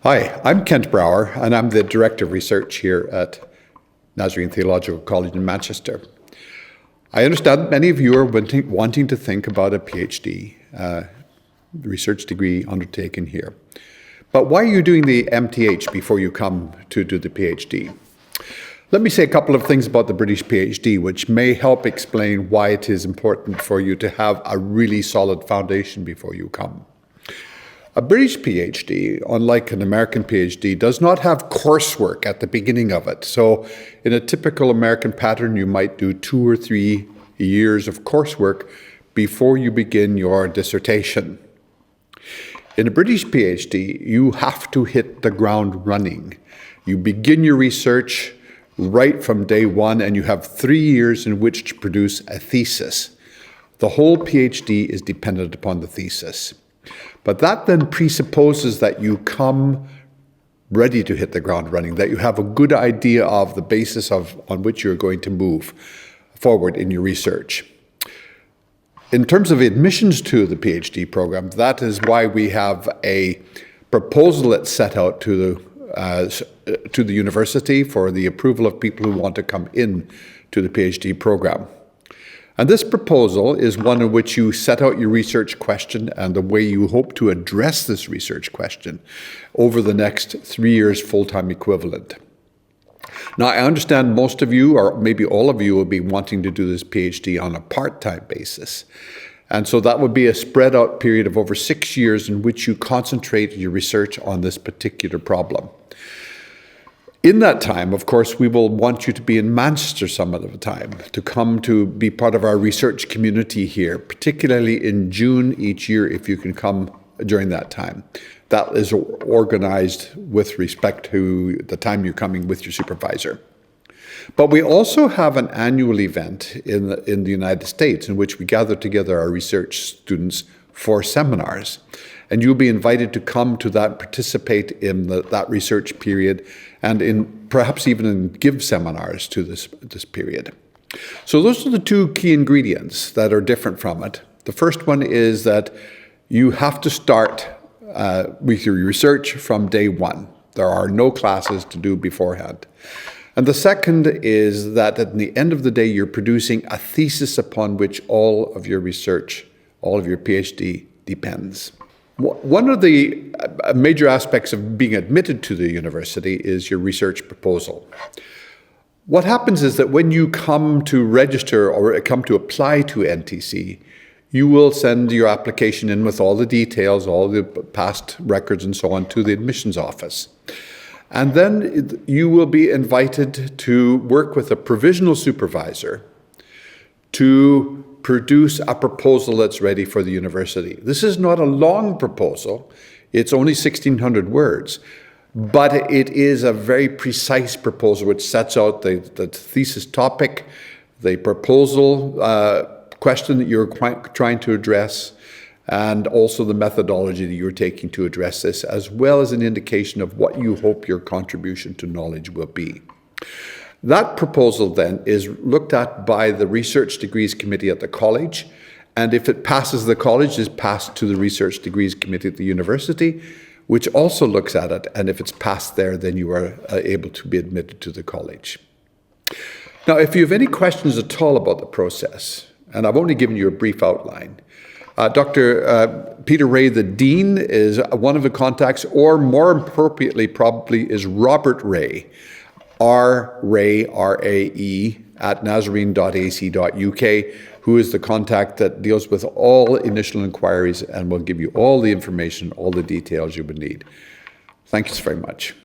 Hi, I'm Kent Brower, and I'm the Director of Research here at Nazarene Theological College in Manchester. I understand many of you are wanting to think about a PhD, research degree undertaken here. But why are you doing the MTH before you come to do the PhD? Let me say a couple of things about the British PhD, which may help explain why it is important for you to have a really solid foundation before you come. A British PhD, unlike an American PhD, does not have coursework at the beginning of it. So in a typical American pattern, you might do 2 or 3 years of coursework before you begin your dissertation. In a British PhD, you have to hit the ground running. You begin your research right from day one, and you have 3 years in which to produce a thesis. The whole PhD is dependent upon the thesis. But that then presupposes that you come ready to hit the ground running, that you have a good idea of the basis on which you're going to move forward in your research. In terms of admissions to the PhD program, that is why we have a proposal that's set out to the university for the approval of people who want to come in to the PhD program. And this proposal is one in which you set out your research question and the way you hope to address this research question over the next 3 years full-time equivalent. Now, I understand most of you, or maybe all of you, will be wanting to do this PhD on a part-time basis. And so that would be a spread out period of over 6 years in which you concentrate your research on this particular problem. In that time, of course, we will want you to be in Manchester some of the time, to come to be part of our research community here, particularly in June each year if you can come during that time. That is organized with respect to the time you're coming with your supervisor. But we also have an annual event in the United States in which we gather together our research students for seminars. And you'll be invited to come to that, participate in that research period, and perhaps even give seminars to this period. So those are the 2 key ingredients that are different from it. The first one is that you have to start with your research from day one. There are no classes to do beforehand. And the second is that at the end of the day, you're producing a thesis upon which all of your research, all of your PhD depends. One of the major aspects of being admitted to the university is your research proposal. What happens is that when you come to register or come to apply to NTC, you will send your application in with all the details, all the past records and so on to the admissions office. And then you will be invited to work with a provisional supervisor to produce a proposal that's ready for the university. This is not a long proposal. It's only 1,600 words, but it is a very precise proposal which sets out the thesis topic, the proposal question that you're trying to address, and also the methodology that you're taking to address this, as well as an indication of what you hope your contribution to knowledge will be. That proposal then is looked at by the Research Degrees Committee at the college, and if it passes the college, is passed to the Research Degrees Committee at the university, which also looks at it, and if it's passed there, then you are able to be admitted to the college. Now, if you have any questions at all about the process, and I've only given you a brief outline, Dr. Peter Ray, the Dean, is one of the contacts, or more appropriately probably is Robert Ray, R-Ray, R-A-E, at nazarene.ac.uk, who is the contact that deals with all initial inquiries and will give you all the information, all the details you would need. Thanks very much.